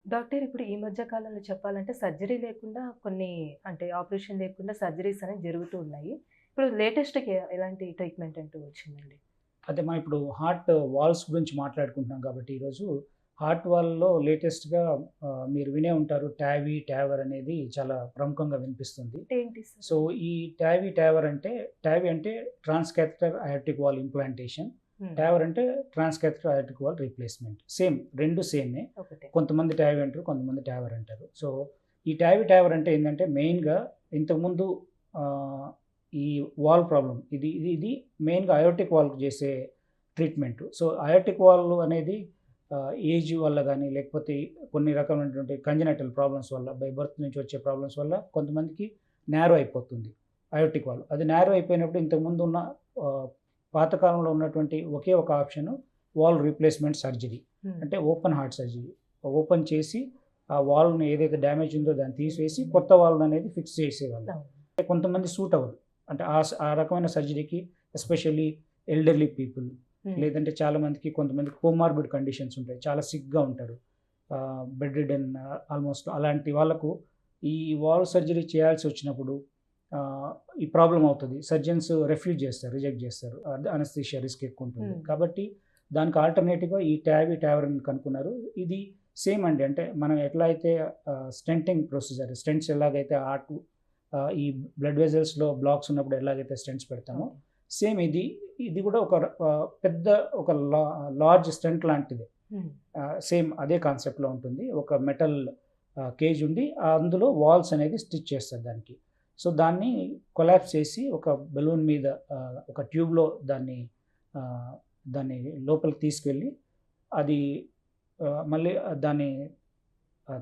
Doctor ఇప్పుడు ఈ మధ్య కాలంలో చెప్పాలంటే సర్జరీ లేకుండా కొన్ని అంటే ఆపరేషన్ లేకుండా సర్జరీస్ అనేవి జరుగుతూ ఉన్నాయి. ఇప్పుడు లేటెస్ట్‌గా ఎలాంటి ట్రీట్మెంట్ అంటూ వచ్చిందండి? అదే మనం ఇప్పుడు హార్ట్ వాల్స్ గురించి మాట్లాడుకుంటున్నాం కాబట్టి ఈరోజు హార్ట్ వాల్‌లో లేటెస్ట్‌గా మీరు వినే ఉంటారు టావర్ అనేది చాలా ప్రముఖంగా వినిపిస్తుంది. అంటే ఏంటి సార్ సో, అది? ఈ టావర్ అంటే అంటే ట్రాన్స్‌కాథెటర్ అయోర్టిక్ వాల్ ఇంప్లాంటేషన్. హ్మ్. టావర్ అంటే ట్రాన్స్‌కాథెటర్ అయోర్టిక్ వాల్ రీప్లేస్‌మెంట్. సేమ్ 2 సేమే. ఒకటే. కొంతమంది టావీ అంటారు. కొంతమంది టావర్ అంటారు. సో, ఈ టావర్ అంటే ఏందంటే మెయిన్‌గా ఇంతకుముందు ఆహ్, ఈ వాల్ ప్రాబ్లమ్ ఇది మెయిన్‌గా అయోర్టిక్ వాల్‌కి చేసే ట్రీట్మెంట్. సో, అయోర్టిక్ వాల్ అనేది ఏజ్ వల్ల గాని, లేకపోతే కొన్ని రకమైనటువంటి కంజనైటల్ ప్రాబ్లమ్స్ వల్ల, బై బర్త్ నుంచి వచ్చే ప్రాబ్లమ్స్ వల్ల కొంతమందికి నారో అయిపోతుంది అయోర్టిక్ వాల్. అది నారో అయిపోయినప్పుడు ఇంతకుముందు ఉన్న ఆహ్, పాతకాలంలో ఉన్నటువంటి ఒకే ఒక ఆప్షన్ వాల్ రీప్లేస్‌మెంట్ సర్జరీ. హ్మ్. అంటే ఓపెన్ హార్ట్ సర్జరీ. ఓపెన్ చేసి ఆ వాల్‌ని ఏదైతే డ్యామేజ్ ఉందో దాన్ని తీసివేసి కొత్త వాల్‌ని అనేది ఫిక్స్ చేసేవాళ్ళు. అవును. కొంతమంది సూట్ అవ్వదు. అంటే ఆ రకమైన సర్జరీకి ఎస్పెషల్లీ ఎల్డర్లీ పీపుల్, హ్మ్. లేదంటే చాలామందికి కొంతమందికి కోమార్బిడ్ కండిషన్స్ ఉంటాయి. చాలా సిక్‌గా ఉంటారు. బెడ్ రిడెన్ ఆల్‌మోస్ట్ అలాంటి వాళ్ళకు ఈ వాల్ సర్జరీ చేయాల్సొచ్చినప్పుడు ఆహ్, ఈ ప్రాబ్లమ్ అవుతది. సర్జన్స్ రిఫ్యూజ్ చేస్తారు. రిజెక్ట్ చేస్తారు. అనస్థీషియా రిస్క్ ఎక్కువుంటుంది. హ్మ్. కాబట్టి దానికి ఆల్టర్‌నేటివ్‌గా ఈ టావర్‌ని కనుక్కున్నారు. ఇది సేమ్ అండి. అంటే మనం ఎట్లా అయితే స్టెంటింగ్ ప్రొసీజర్ స్టెంట్స్ ఎలాగైతే ఈ బ్లడ్ వెసల్స్‌లో బ్లాక్స్ ఉన్నప్పుడు ఎలాగైతే స్టెంట్స్ పెడతామో, ఓకే. సేమ్ ఇది కూడా ఒక పెద్ద ఒక లార్జ్ స్టెంట్ లాంటిదే. హ్మ్. సేమ్ అదే కాన్సెప్ట్‌లో ఉంటుంది. ఒక మెటల్ కేజ్ ఉండి అందులో వాల్స్ అనేది స్టిచ్ చేస్తారు దానికి. సో, దాన్ని కొలాప్స్ చేసి ఒక బెలూన్ మీద ఒక ట్యూబ్‌లో ఆహ్, దాన్ని లోపలికి తీసుకెళ్ళి అది మళ్ళీ దాన్ని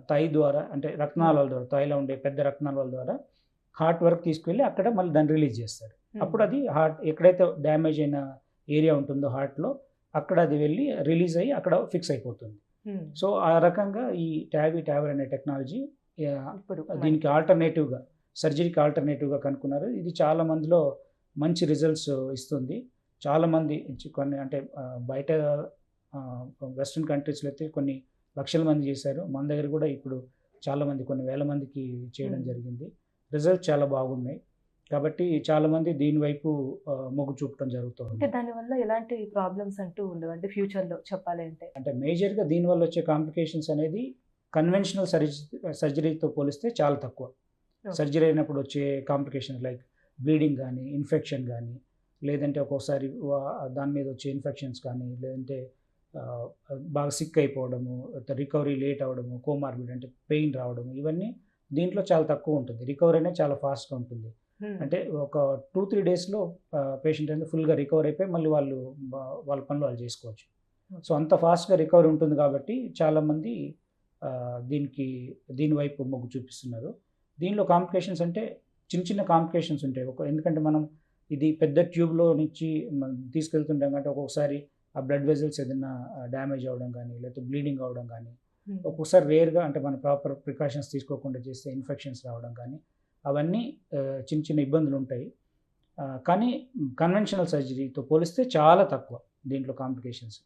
థై ద్వారా అంటే హ్మ్. రక్తనాళాల ద్వారా థైలో ఉండే పెద్ద రక్తనాళాల ద్వారా హార్ట్ వరకు తీసుకెళ్ళి అక్కడ మళ్ళీ దాన్ని రిలీజ్ చేస్తారు. హ్మ్. అప్పుడు అది హార్ట్ ఎక్కడైతే డ్యామేజ్ అయిన ఏరియా ఉంటుందో హార్ట్‌లో అక్కడ అది వెళ్ళి రిలీజ్ అయ్యి అక్కడ ఫిక్స్ అయిపోతుంది. హ్మ్. సో, ఆ రకంగా ఈ టావర్ అనే టెక్నాలజీ యాహ్! ఇప్పుడు దీనికి మనకి ఆల్టర్‌నేటివ్‌గా సర్జరీకి ఆల్టర్‌నేటివ్‌గా కనుక్కున్నారు. ఇది చాలా మందిలో మంచి రిజల్ట్స్ ఇస్తుంది. చాలామంది కొన్ని అంటే బయట ఆహ్, వెస్టర్న్ కంట్రీస్‌లో అయితే కొన్ని లక్షల మంది చేశారు. మన దగ్గర కూడా ఇప్పుడు చాలామంది కొన్ని వేల మందికి చేయడం హ్మ్. జరిగింది. రిజల్ట్స్ చాలా బాగున్నాయి. కాబట్టి చాలామంది దీని వైపు మొగ్గు చూపడం జరుగుతూ అంటే ఉంది. దానివల్ల ఎలాంటి ప్రాబ్లమ్స్ అంటూ ఉండవు. అంటే ఫ్యూచర్‌లో చెప్పాలి అంటే. అంటే మేజర్‌గా దీనివల్ల వచ్చే కాంప్లికేషన్స్ అనేది కన్వెన్షనల్ సర్జరీతో పోలిస్తే చాలా తక్కువ. ఓకే. సర్జరీ అయినప్పుడు వచ్చే కాంప్లికేషన్స్ లైక్ బ్లీడింగ్ గానీ, ఇన్ఫెక్షన్ గానీ, లేదంటే ఒక్కోసారి దాని మీద వచ్చే ఇన్ఫెక్షన్స్ కానీ, లేదంటే ఆహ్, బాగా సిక్ అయిపోవడము, రికవరీ లేట్ అవ్వడము, కోమార్బిడ్ అంటే పెయిన్ రావడము, ఇవన్నీ దీంట్లో చాలా తక్కువ ఉంటుంది. రికవరీ అనేది చాలా ఫాస్ట్‌గా ఉంటుంది. హ్మ్. అంటే ఒక 2, 3 డేస్‌లో పేషెంట్ అనేది ఫుల్‌గా రికవర్ అయిపోయి మళ్ళీ వాళ్ళు వాళ్ళ పనులు వాళ్ళు చేసుకోవచ్చు. So, okay. అంత ఫాస్ట్‌గా రికవరీ ఉంటుంది కాబట్టి చాలామంది దీని వైపు మొగ్గు చూపిస్తున్నారు. దీనిలో కాంప్లికేషన్స్ అంటే చిన్న చిన్న కాంప్లికేషన్స్ ఉంటాయి. ఎందుకంటే మనం ఇది పెద్ద ట్యూబ్‌లో నుంచి మనం తీసుకెళ్తుంటాం కాబట్టి ఒక్కొక్కసారి ఆ బ్లడ్ వెసల్స్ ఏదన్నా డ్యామేజ్ అవ్వడం గానీ, లేకపోతే బ్లీడింగ్ అవ్వడం గానీ, హ్మ్. ఒక్కొక్కసారి రేర్‌గా అంటే మన ప్రాపర్ ప్రికాషన్స్ తీసుకోకుండా చేస్తే ఇన్ఫెక్షన్స్ రావడం కానీ, అవన్నీ చిన్న చిన్న ఇబ్బందులుంటాయి. కానీ కన్వెన్షనల్ సర్జరీతో పోలిస్తే చాలా తక్కువ దీంట్లో కాంప్లికేషన్స్.